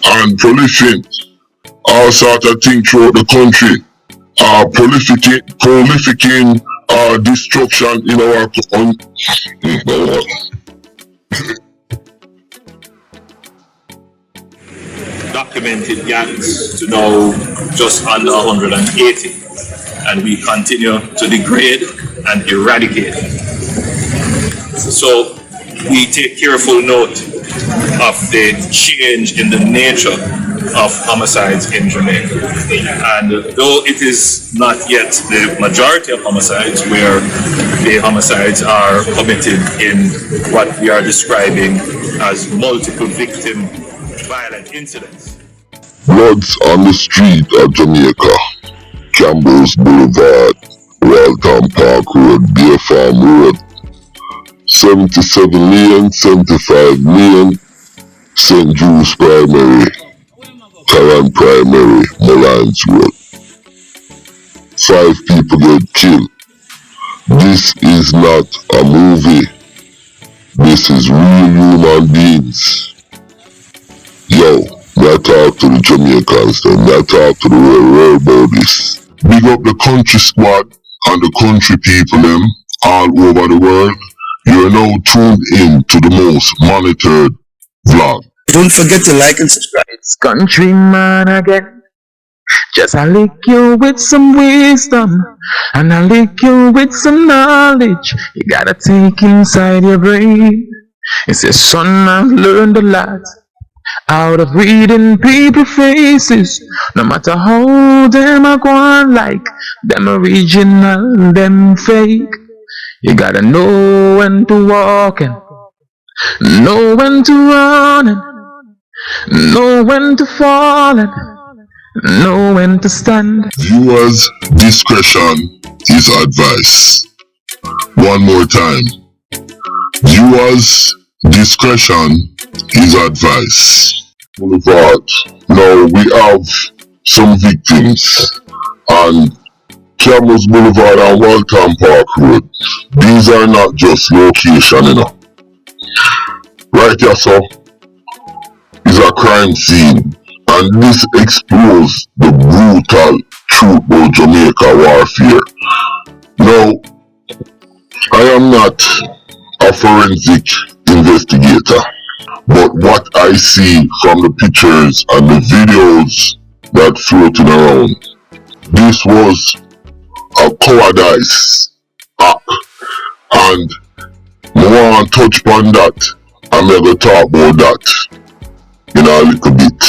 and prolific, all sort of things throughout the country. Prolificing destruction in our documented gangs to now just under 180, and we continue to degrade and eradicate. So we take careful note of the change in the nature of homicides in Jamaica. And though it is not yet the majority of homicides, where the homicides are committed in what we are describing as multiple victim violent incidents. Bloods on the street of Jamaica, Campbell's Boulevard, Walton Park Road, Beer Farm Road, 77 million, 75 million, St. Jude's Primary, Karan Primary, Mullines Road. 5 people get killed. This is not a movie. This is real human beings. Yo, I talk to the Jamaicans then, I talk to the world about this. Big up the country squad and the country people them all over the world. You are now tuned in to the most monitored vlog. Don't forget to like and subscribe. It's Countryman again. Just I lick you with some wisdom, and I lick you with some knowledge. You gotta take inside your brain. It says, son, I've learned a lot out of reading people's faces. No matter how them I go on like, them original, them fake. You gotta know when to walk and know when to run and know when to fall and know when to stand. Viewers' discretion is advice. One more time. Viewers' discretion is advice. Boulevard. Now we have some victims on Campbell's Boulevard and Walton Park Road. These are not just location, you know. Right here, so, is a crime scene, and this exposed the brutal truth about Jamaica warfare. Now, I am not a forensic investigator, but what I see from the pictures and the videos that floating around, this was a cowardice act, and I want to touch upon that. I'm going to talk about that in a little bit.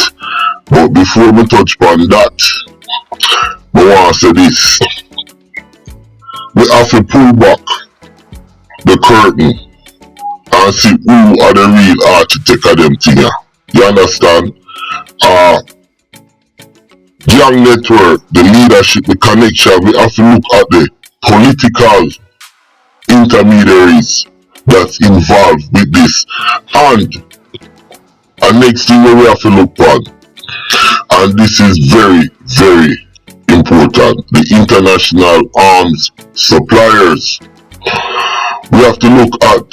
But before we touch upon that, I want to say this. We have to pull back the curtain and see who are the real architect of them things. You understand? Young network, the leadership, the connection, we have to look at the political intermediaries that's involved with this. And next thing we have to look on, and this is very, very important, the international arms suppliers. We have to look at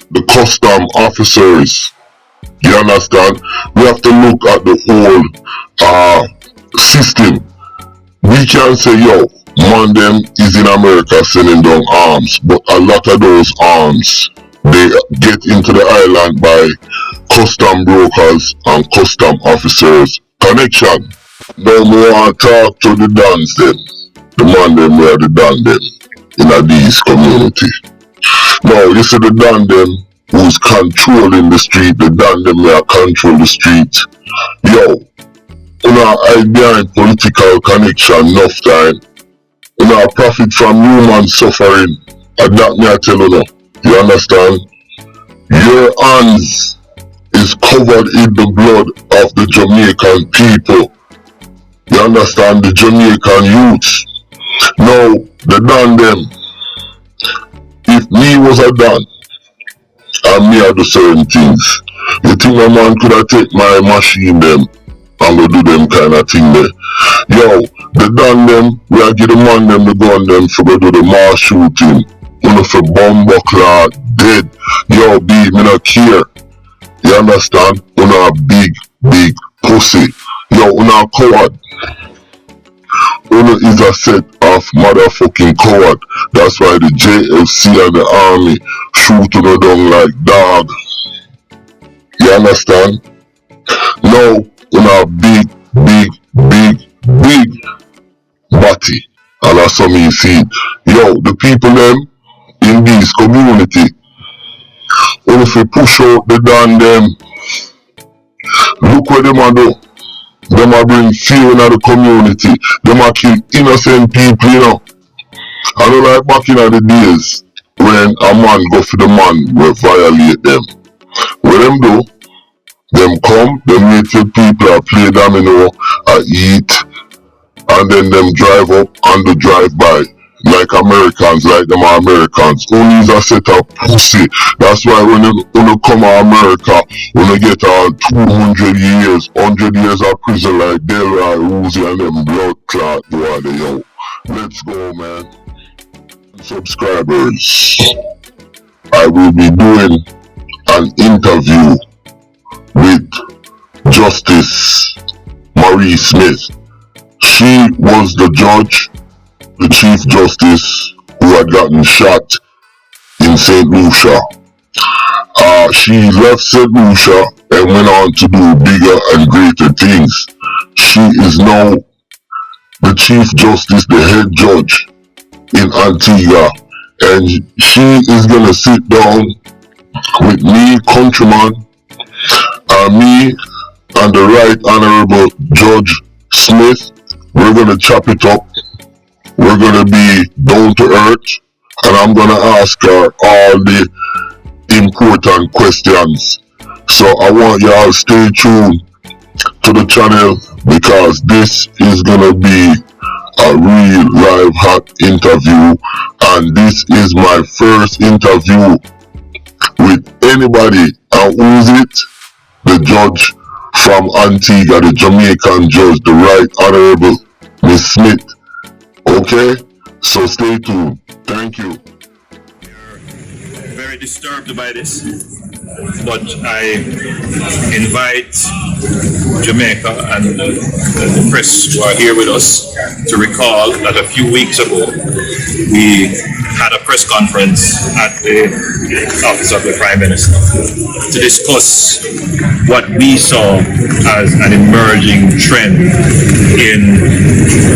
the custom officers. You understand? We have to look at the whole system. We can say, yo, man them is in America sending down arms, but a lot of those arms, they get into the island by custom brokers and custom officers connection. Now we want to talk to the dons them, the man them where the don them in these community. Now you see the don them who's controlling the street, the don them where control the street. Yo, I behind political connection enough time. Profit from human suffering. And that me I tell you now. You understand? Your hands is covered in the blood of the Jamaican people. You understand? The Jamaican youths. Now, the don them. If me was a don, and me I do certain things, you think a man could have take my machine them and go do them kind of thing there? Yo, the don them, we are give the man them the gun them for go do the mass shooting. For bomb buckler, dead. Yo, B, me not care. You understand? A big pussy. Yo, una coward. Una is a set of motherfucking coward. That's why the JFC and the army shoot una down like dog. You understand? Now, una big body. And that's how me see it. Yo, the people them in this community, if you push out the damn them, look what them a do. Them a bring fear in the community. Them a kill innocent people, you know. I don't like back in the days when a man go for the man will violate them. What them do? Them come, them wait till people a play domino, a eat, and then them drive up and the drive by. Like Americans, like them are Americans. Only is a set of pussy. That's why when you come to America, when you get 200 years, 100 years of prison like Delroy, Uzi and them blood clot boy, yo. Let's go, man. Subscribers, I will be doing an interview with Justice Marie Smith. She was the judge, the Chief Justice who had gotten shot in St. Lucia. She left St. Lucia and went on to do bigger and greater things. She is now the Chief Justice, the head judge in Antigua, and she is gonna sit down with me, Countryman, me and the Right Honorable Judge Smith. We're gonna chop it up. We're gonna be down to earth, and I'm gonna ask her all the important questions. So I want y'all stay tuned to the channel because this is gonna be a real live hot interview, and this is my first interview with anybody. And who's it? The judge from Antigua, the Jamaican judge, the Right Honorable Miss Smith. Okay, so stay tuned. Thank you. We're very disturbed by this, but I invite Jamaica and the press who are here with us to recall that a few weeks ago we had a press conference at the office of the Prime Minister to discuss what we saw as an emerging trend in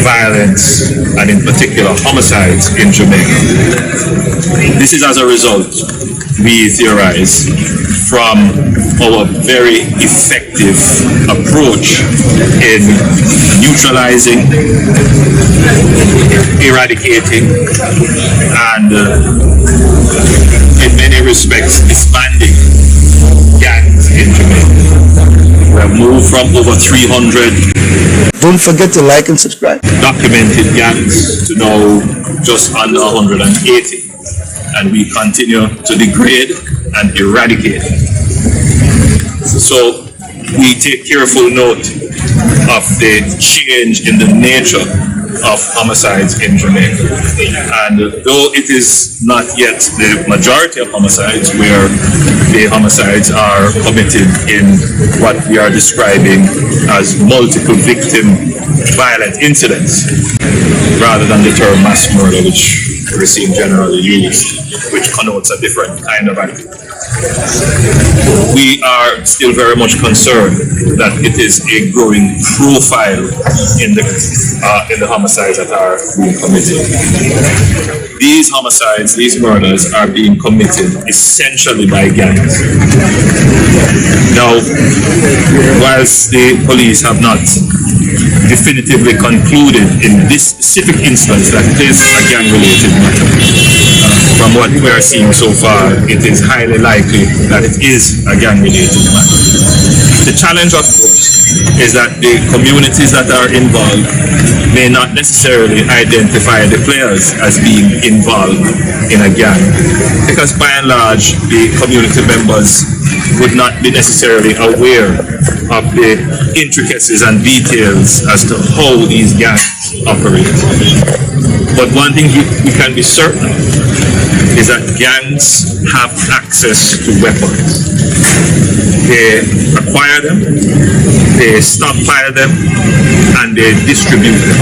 violence and in particular homicides in Jamaica. This is as a result, we theorize, from our very effective approach in neutralizing, eradicating, and in many respects disbanding gangs in Jamaica. We have moved from over 300 Don't forget to like and subscribe. documented gangs to now just under 180, and we continue to degrade and eradicate. So we take careful note of the change in the nature of homicides in Jamaica. And though it is not yet the majority of homicides, where the homicides are committed in what we are describing as multiple victim violent incidents, rather than the term mass murder, which we see generally used, which connotes a different kind of act. We are still very much concerned that it is a growing profile in the homicides that are being committed. These homicides, these murders are being committed essentially by gangs. Now, whilst the police have not definitively concluded in this specific instance that it is a gang-related matter, from what we are seeing so far, it is highly likely that it is a gang-related matter. The challenge, of course, is that the communities that are involved may not necessarily identify the players as being involved in a gang, because by and large, the community members would not be necessarily aware of the intricacies and details as to how these gangs operate. But one thing we can be certain is that gangs have access to weapons. They acquire them, they stockpile them, and they distribute them.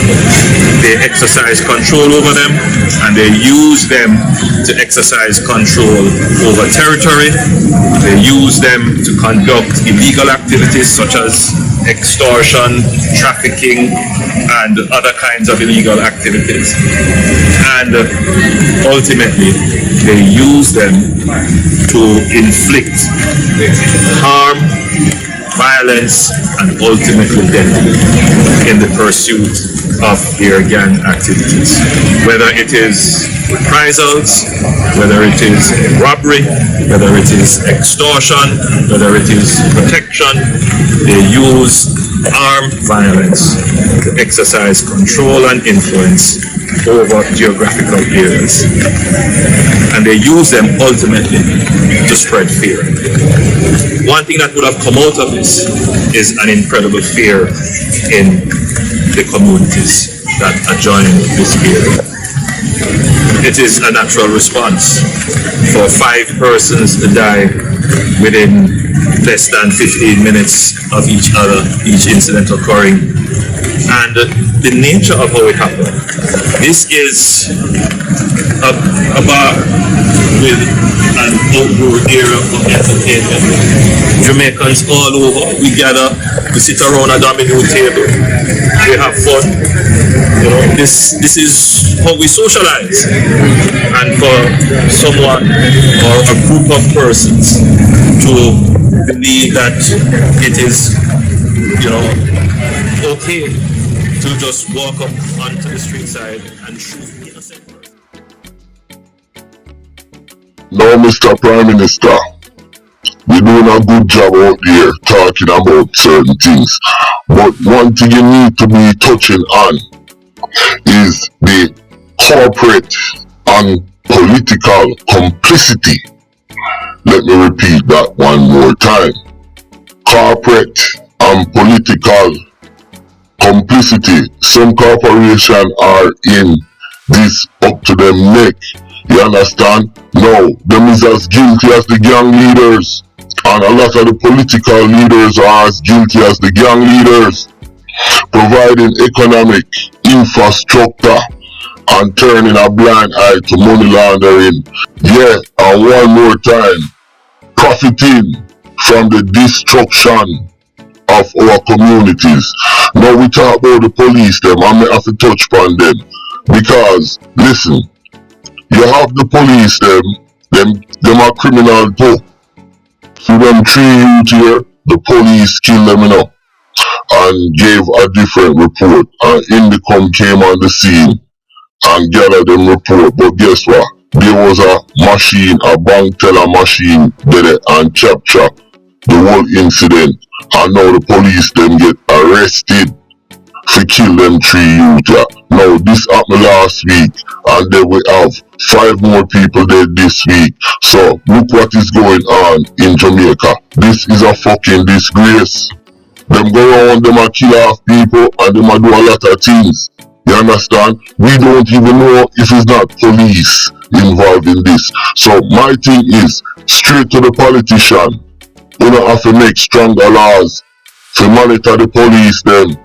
They exercise control over them, and they use them to exercise control over territory. They use them to conduct illegal activities such as extortion, trafficking, and other kinds of illegal activities. And ultimately, they use them to inflict harm, violence, and ultimately death in the pursuit of their gang activities. Whether it is reprisals, whether it is robbery, whether it is extortion, whether it is protection, they use armed violence to exercise control and influence over geographical areas. And they use them ultimately to spread fear. One thing that would have come out of this is an incredible fear in the communities that adjoin this area. It is a natural response for 5 persons to die within less than 15 minutes of each other, each incident occurring. And the nature of how it happened. This is a bar with an outdoor area of entertainment. Jamaicans all over, we gather, we sit around a domino table, we have fun. You know, this is how we socialize. And for someone or a group of persons to believe that it is, you know, okay to just walk up onto the street side and shoot innocent person. Now, Mr. Prime Minister, you're doing a good job out there talking about certain things. But one thing you need to be touching on is the corporate and political complicity. Let me repeat that one more time. Corporate and political complicity. Some corporations are in this up to them neck. You understand? No, them is as guilty as the gang leaders. And a lot of the political leaders are as guilty as the gang leaders. Providing economic infrastructure and turning a blind eye to money laundering. Yeah, and one more time, profiting from the destruction of our communities. Now we talk about the police them, and I have to touch upon them. Because, listen, you have the police them are criminal too. So them 3 youth here, the police killed them, you know, and gave a different report. And Indicom came on the scene and gathered them report. But guess what? There was a machine, a bank teller machine, did it and capture the whole incident. And now the police them get arrested to kill them 3 youth. Yeah. Now this happened last week, and then we have 5 more people dead this week. So look what is going on in Jamaica. This is a fucking disgrace. Them go around, them a kill off people, and them a do a lot of things. You understand? We don't even know if it's not police involved in this. So my thing is, straight to the politician. You don't have to make stronger laws to monitor the police them.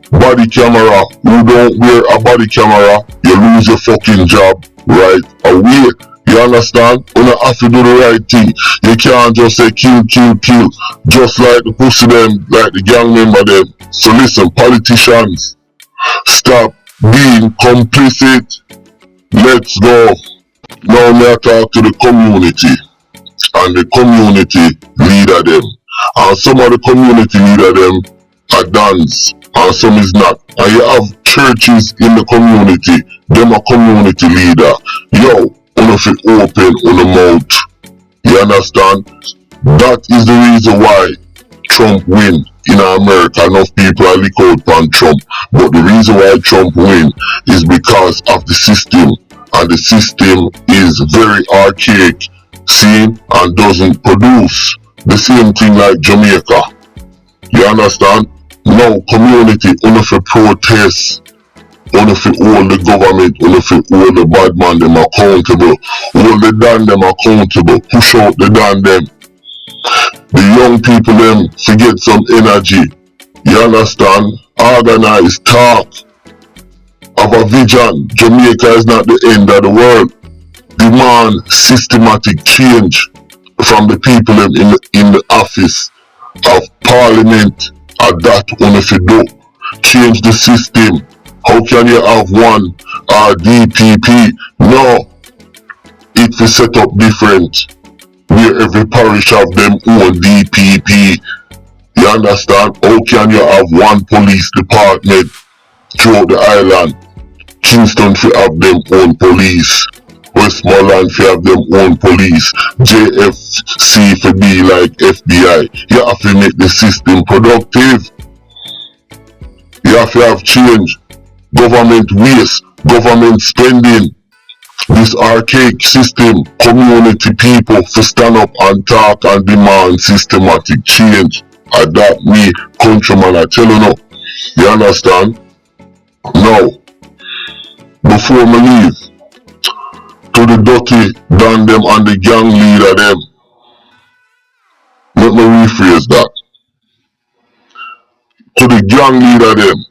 Body camera, who don't wear a body camera, you lose your fucking job right away. You understand? You don't have to do the right thing. You can't just say kill, kill, kill. Just like the pussy them, like the gang member them. So listen, politicians, stop being complicit. Let's go. Now me talk to the community. And the community leader them. And some of the community leader them are dance. And some is not. And you have churches in the community. Them a community leader. Yo, you fi open on the mouth. You understand? That is the reason why Trump win in America. Enough people are lick out on Trump. But the reason why Trump win is because of the system. And the system is very archaic. See? And doesn't produce the same thing like Jamaica. You understand? Now community only for protest, only for hold the government, only for hold the bad man them accountable, hold the Dan them accountable, push out the Dan them. The young people them to get some energy. You understand? Organize, talk, have a vision. Jamaica is not the end of the world. Demand systematic change from the people them in the office of parliament. That one if you do. Change the system. How can you have one DPP? No. It will set up different. Where every parish have them own DPP. You understand? How can you have one police department throughout the island? Kingston fi have them own police. Westmoreland fi have them own police. JFC fi be like FBI. You have to make the system productive. You have to have change. Government waste, government spending. This archaic system, community people to stand up and talk and demand systematic change. Adapt me, countryman, I tell you now. You understand? Now, before me leave, to the dirty Dan them and the gang leader them, let me rephrase that. To the gang leader them,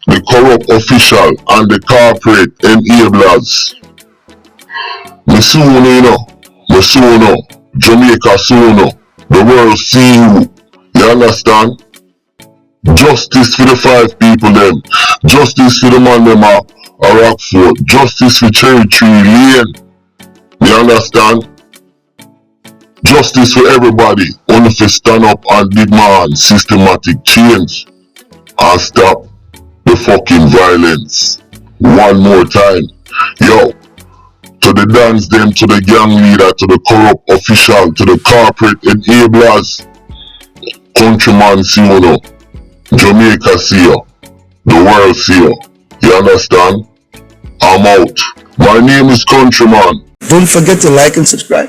the corrupt official and the corporate enablers. Me soon you know, me soon know, Jamaica soon know, the world see you. You understand? Justice for the 5 people them. Justice for the man them a Rockford. Justice for Cherry Tree Lane. You understand? Justice for everybody. Only to stand up and demand systematic change. And stop the fucking violence. One more time. Yo. To the dance them, to the gang leader, to the corrupt official, to the corporate enablers. Countryman see you know. Jamaica see you. The world see you. You understand? I'm out. My name is Countryman. Don't forget to like and subscribe.